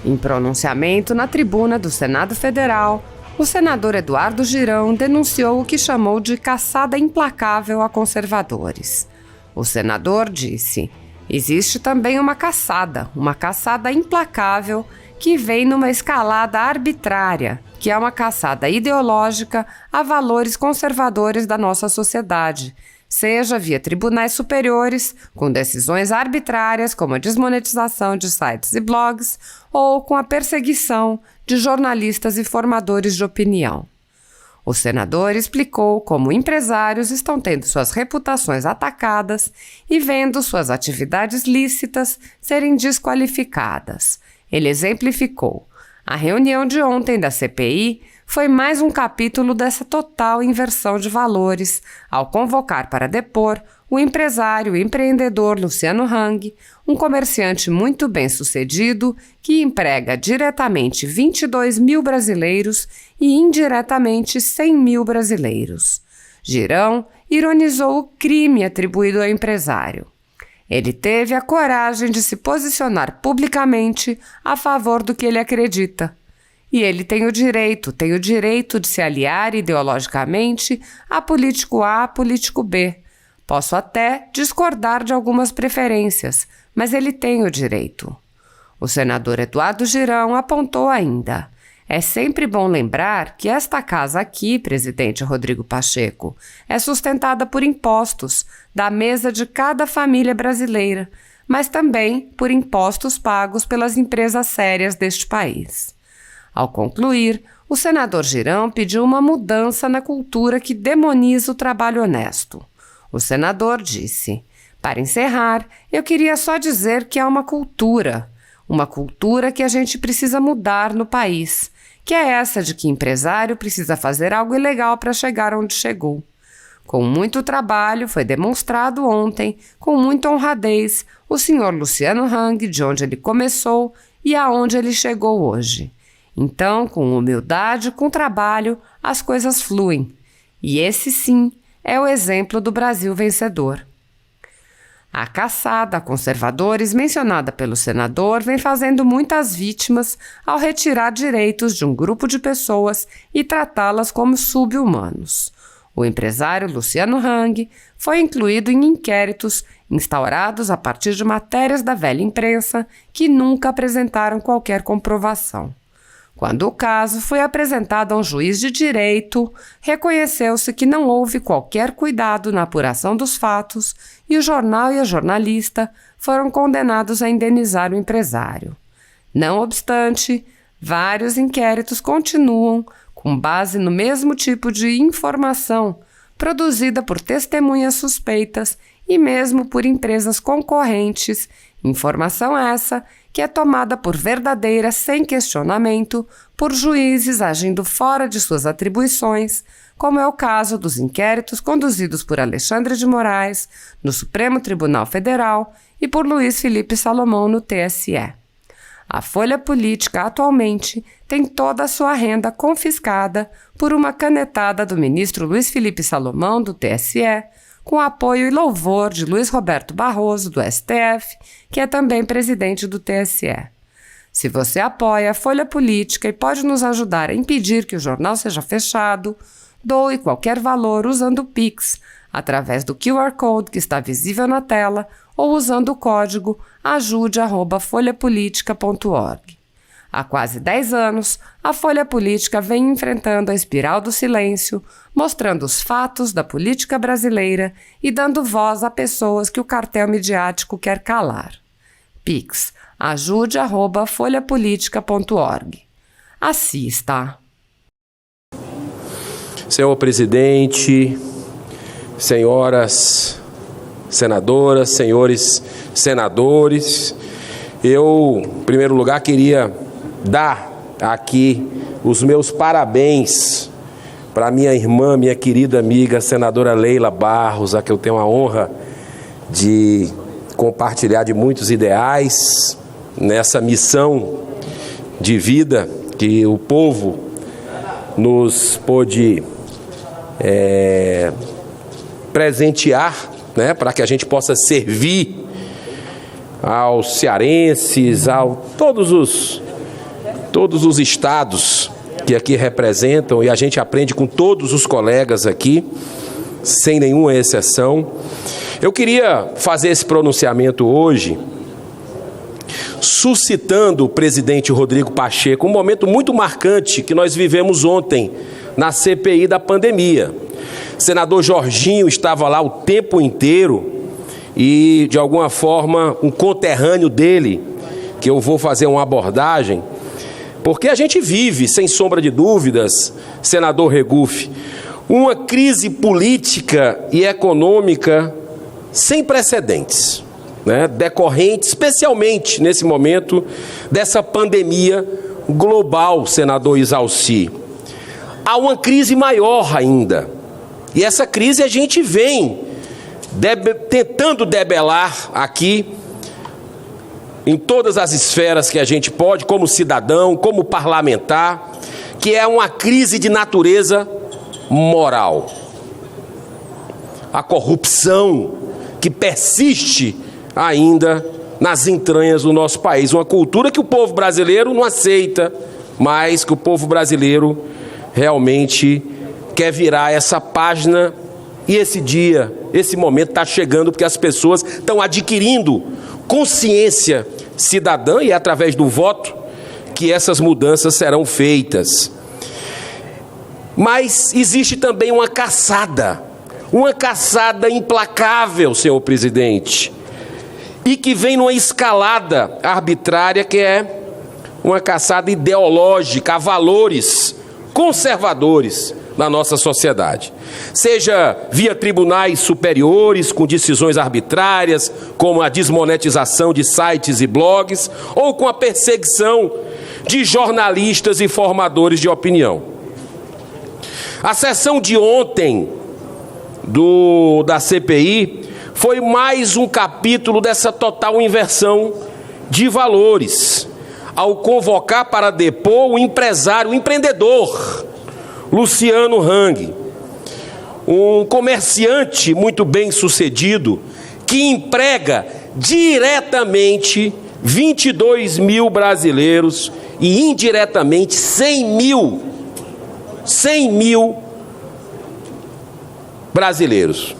Em pronunciamento na tribuna do Senado Federal, o senador Eduardo Girão denunciou o que chamou de caçada implacável a conservadores. O senador disse: existe também uma caçada implacável que vem numa escalada arbitrária, que é uma caçada ideológica a valores conservadores da nossa sociedade, seja via tribunais superiores, com decisões arbitrárias como a desmonetização de sites e blogs, ou com a perseguição de jornalistas e formadores de opinião. O senador explicou como empresários estão tendo suas reputações atacadas e vendo suas atividades lícitas serem desqualificadas. Ele exemplificou: a reunião de ontem da CPI foi mais um capítulo dessa total inversão de valores, ao convocar para depor o empresário e empreendedor Luciano Hang, um comerciante muito bem-sucedido que emprega diretamente 22 mil brasileiros e indiretamente 100 mil brasileiros. Girão ironizou o crime atribuído ao empresário. Ele teve a coragem de se posicionar publicamente a favor do que ele acredita. E ele tem o direito de se aliar ideologicamente a político A, a político B. Posso até discordar de algumas preferências, mas ele tem o direito. O senador Eduardo Girão apontou ainda: é sempre bom lembrar que esta casa aqui, presidente Rodrigo Pacheco, é sustentada por impostos da mesa de cada família brasileira, mas também por impostos pagos pelas empresas sérias deste país. Ao concluir, o senador Girão pediu uma mudança na cultura que demoniza o trabalho honesto. O senador disse: para encerrar, eu queria só dizer que há uma cultura que a gente precisa mudar no país, que é essa de que empresário precisa fazer algo ilegal para chegar onde chegou. Com muito trabalho, foi demonstrado ontem, com muita honradez, o senhor Luciano Hang, de onde ele começou e aonde ele chegou hoje. Então, com humildade, com trabalho, as coisas fluem. E esse, sim, é o exemplo do Brasil vencedor. A caçada a conservadores mencionada pelo senador vem fazendo muitas vítimas ao retirar direitos de um grupo de pessoas e tratá-las como sub-humanos. O empresário Luciano Hang foi incluído em inquéritos instaurados a partir de matérias da velha imprensa que nunca apresentaram qualquer comprovação. Quando o caso foi apresentado a um juiz de direito, reconheceu-se que não houve qualquer cuidado na apuração dos fatos e o jornal e a jornalista foram condenados a indenizar o empresário. Não obstante, vários inquéritos continuam com base no mesmo tipo de informação produzida por testemunhas suspeitas e mesmo por empresas concorrentes, informação essa que é tomada por verdadeira sem questionamento por juízes agindo fora de suas atribuições, como é o caso dos inquéritos conduzidos por Alexandre de Moraes no Supremo Tribunal Federal e por Luiz Felipe Salomão no TSE. A Folha Política atualmente tem toda a sua renda confiscada por uma canetada do ministro Luiz Felipe Salomão do TSE, com apoio e louvor de Luiz Roberto Barroso, do STF, que é também presidente do TSE. Se você apoia a Folha Política e pode nos ajudar a impedir que o jornal seja fechado, doe qualquer valor usando o Pix, através do QR Code que está visível na tela ou usando o código ajude@folhapolitica.org. Há quase 10 anos, a Folha Política vem enfrentando a espiral do silêncio, mostrando os fatos da política brasileira e dando voz a pessoas que o cartel midiático quer calar. Pix, ajude@folhapolitica.org. Assista. Senhor presidente, senhoras senadoras, senhores senadores, eu, em primeiro lugar, queria dar aqui os meus parabéns para minha irmã, minha querida amiga, senadora Leila Barros, a que eu tenho a honra de compartilhar de muitos ideais nessa missão de vida que o povo nos pôde presentear, né, para que a gente possa servir aos cearenses, a todos os todos os estados que aqui representam, e a gente aprende com todos os colegas aqui, sem nenhuma exceção. Eu queria fazer esse pronunciamento hoje, suscitando o presidente Rodrigo Pacheco, um momento muito marcante que nós vivemos ontem na CPI da pandemia. O senador Jorginho estava lá o tempo inteiro e, de alguma forma, um conterrâneo dele, que eu vou fazer uma abordagem, porque a gente vive, sem sombra de dúvidas, senador Regufe, uma crise política e econômica sem precedentes, né? Decorrente, especialmente nesse momento, dessa pandemia global, senador Isalci. Há uma crise maior ainda, e essa crise a gente vem tentando debelar aqui, em todas as esferas que a gente pode, como cidadão, como parlamentar, que é uma crise de natureza moral. A corrupção que persiste ainda nas entranhas do nosso país. Uma cultura que o povo brasileiro não aceita, mas que o povo brasileiro realmente quer virar essa página. E esse dia, esse momento está chegando porque as pessoas estão adquirindo consciência cidadã, e é através do voto que essas mudanças serão feitas. Mas existe também uma caçada implacável, senhor presidente, e que vem numa escalada arbitrária, que é uma caçada ideológica a valores conservadores na nossa sociedade. Seja via tribunais superiores, com decisões arbitrárias, como a desmonetização de sites e blogs, ou com a perseguição de jornalistas e formadores de opinião. A sessão de ontem da CPI foi mais um capítulo dessa total inversão de valores, ao convocar para depor o empresário, o empreendedor, Luciano Hang, um comerciante muito bem sucedido, que emprega diretamente 22 mil brasileiros e indiretamente 100 mil brasileiros.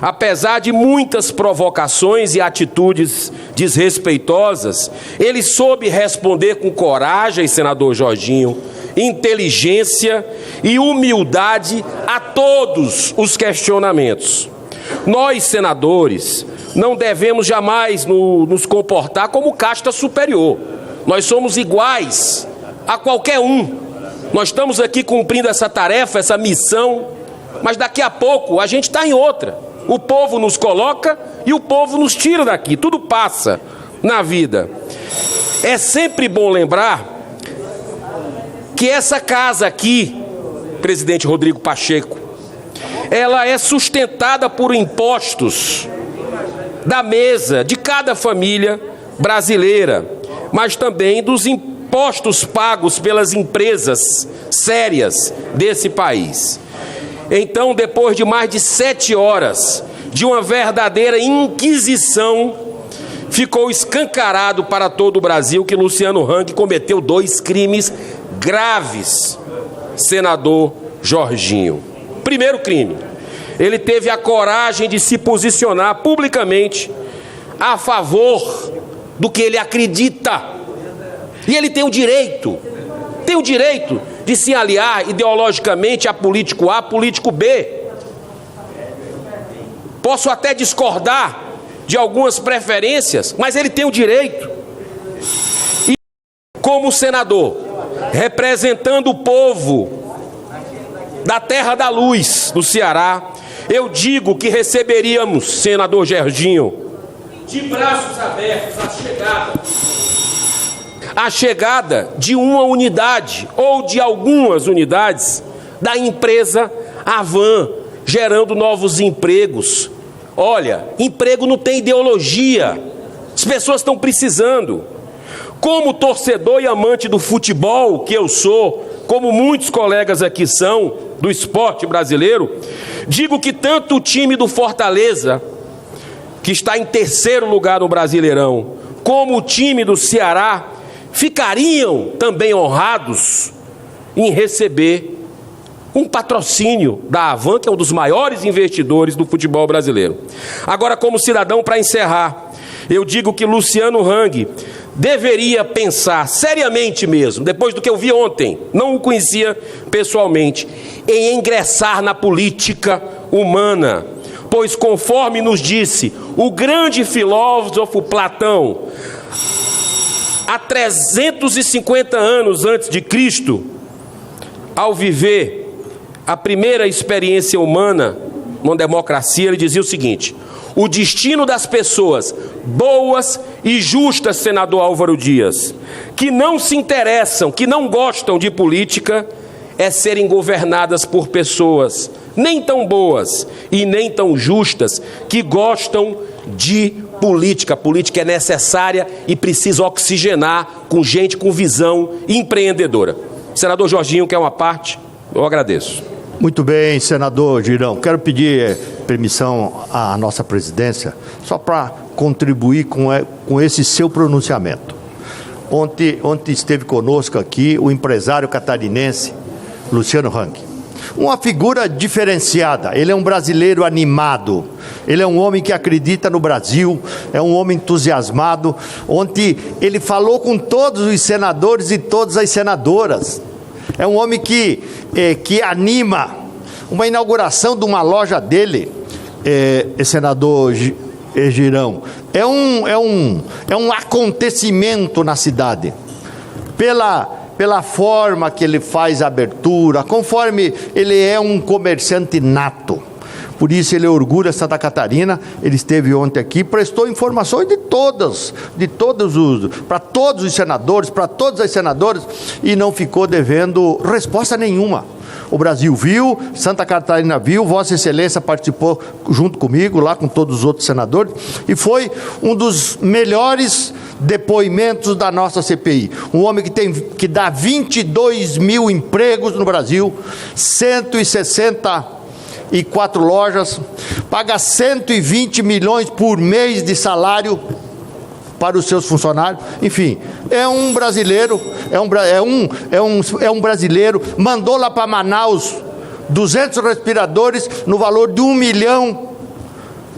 Apesar de muitas provocações e atitudes desrespeitosas, ele soube responder com coragem, senador Jorginho, inteligência e humildade a todos os questionamentos. Nós, senadores, não devemos jamais nos comportar como casta superior. Nós somos iguais a qualquer um. Nós estamos aqui cumprindo essa tarefa, essa missão, mas daqui a pouco a gente está em outra. O povo nos coloca e o povo nos tira daqui. Tudo passa na vida. É sempre bom lembrar que essa casa aqui, presidente Rodrigo Pacheco, ela é sustentada por impostos da mesa de cada família brasileira, mas também dos impostos pagos pelas empresas sérias desse país. Então, depois de mais de 7 horas de uma verdadeira inquisição, ficou escancarado para todo o Brasil que Luciano Hang cometeu 2 crimes graves, senador Jorginho. Primeiro crime, ele teve a coragem de se posicionar publicamente a favor do que ele acredita. E ele tem o direito de se aliar ideologicamente a político A, político B. Posso até discordar de algumas preferências, mas ele tem o direito. E como senador, representando o povo da Terra da Luz, do Ceará, eu digo que receberíamos, senador Jorginho, de braços abertos a chegada de uma unidade ou de algumas unidades da empresa Avan, gerando novos empregos. Olha, emprego não tem ideologia, as pessoas estão precisando. Como torcedor e amante do futebol, que eu sou, como muitos colegas aqui são, do esporte brasileiro, digo que tanto o time do Fortaleza, que está em 3º lugar no Brasileirão, como o time do Ceará, ficariam também honrados em receber um patrocínio da Havan, que é um dos maiores investidores do futebol brasileiro. Agora, como cidadão, para encerrar, eu digo que Luciano Hang deveria pensar seriamente mesmo, depois do que eu vi ontem, não o conhecia pessoalmente, em ingressar na política humana, pois, conforme nos disse o grande filósofo Platão, há 350 anos antes de Cristo, ao viver a primeira experiência humana numa democracia, ele dizia o seguinte: o destino das pessoas boas e justas, senador Álvaro Dias, que não se interessam, que não gostam de política, é serem governadas por pessoas nem tão boas e nem tão justas, que gostam de política. A política é necessária e precisa oxigenar com gente com visão empreendedora. Senador Jorginho, quer uma parte? Eu agradeço. Muito bem, senador Girão. Quero pedir permissão à nossa presidência, só para contribuir com esse seu pronunciamento. Ontem esteve conosco aqui o empresário catarinense Luciano Hang. Uma figura diferenciada. Ele é um brasileiro animado. Ele é um homem que acredita no Brasil, é um homem entusiasmado. Ontem ele falou com todos os senadores e todas as senadoras. É um homem que anima. Uma inauguração de uma loja dele, senador Girão, é um acontecimento na cidade. Pela forma que ele faz a abertura, conforme ele é um comerciante nato. Por isso ele orgulha Santa Catarina. Ele esteve ontem aqui, prestou informações para todos os senadores, para todas as senadoras, e não ficou devendo resposta nenhuma. O Brasil viu, Santa Catarina viu, Vossa Excelência participou junto comigo, lá com todos os outros senadores, e foi um dos melhores depoimentos da nossa CPI. Um homem que dá 22 mil empregos no Brasil, 164 lojas, paga 120 milhões por mês de salário para os seus funcionários. Enfim, é um brasileiro, brasileiro, mandou lá para Manaus 200 respiradores no valor de 1 milhão,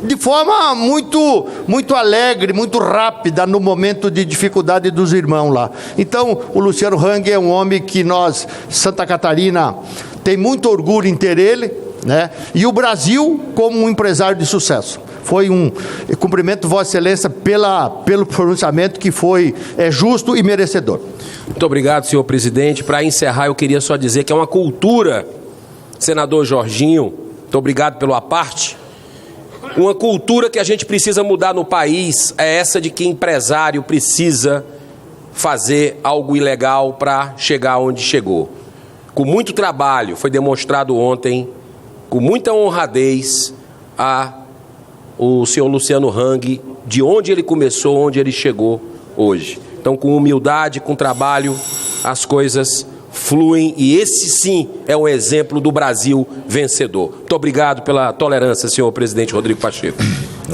de forma muito alegre, muito rápida, no momento de dificuldade dos irmãos lá. Então, o Luciano Hang é um homem que nós, Santa Catarina, tem muito orgulho em ter ele, né? E o Brasil como um empresário de sucesso. Cumprimento Vossa Excelência pelo pronunciamento que foi justo e merecedor. Muito obrigado, senhor presidente. Para encerrar, eu queria só dizer que é uma cultura, senador Jorginho, muito obrigado pelo aparte, uma cultura que a gente precisa mudar no país é essa de que empresário precisa fazer algo ilegal para chegar onde chegou. Com muito trabalho, foi demonstrado ontem, com muita honradez, o senhor Luciano Hang, de onde ele começou, onde ele chegou hoje. Então, com humildade, com trabalho, as coisas fluem, e esse sim é um exemplo do Brasil vencedor. Muito obrigado pela tolerância, senhor presidente Rodrigo Pacheco.